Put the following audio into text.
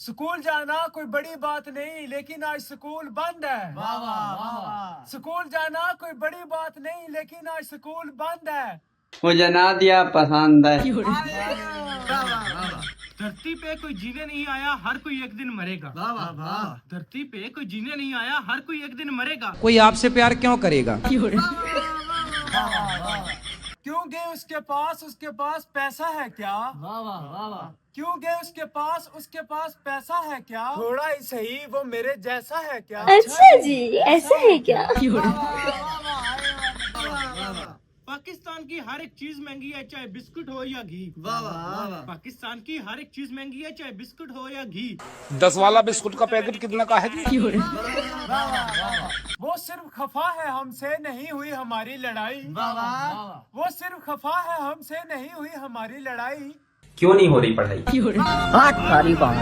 School जाना कोई बड़ी बात नहीं, लेकिन आज स्कूल बंद है। वाह वाह वाह वाह। स्कूल जाना कोई बड़ी बात नहीं, लेकिन आज स्कूल बंद है। मुझे ना दिया पसंद है। धरती पे कोई जीने नहीं आया, हर कोई एक दिन मरेगा। वाह वाह वाह। धरती पे कोई जीने नहीं आया, हर कोई एक दिन मरेगा। कोई आपसे प्यार क्यों करेगा? क्योंकि उसके पास पैसा है क्या? वाह वाह वाह वाह। क्योंकि उसके पास पैसा है क्या? थोड़ा ही सही वो मेरे जैसा है क्या? अच्छा जी, ऐसा है क्या? पाकिस्तान की हर एक चीज महंगी है, चाहे बिस्कुट हो या घी। वाह वाह वाह वाह। पाकिस्तान की हर एक चीज महंगी है, चाहे बिस्कुट हो या घी। 10 वाला बिस्कुट का पैकेट कितना का है जी? वो सिर्फ खफा है, हमसे नहीं हुई हमारी लड़ाई। वाह वाह। वो सिर्फ खफा है, हमसे नहीं हुई हमारी लड़ाई। क्यों नहीं हो रही पढ़ाई? आठ सारी बाण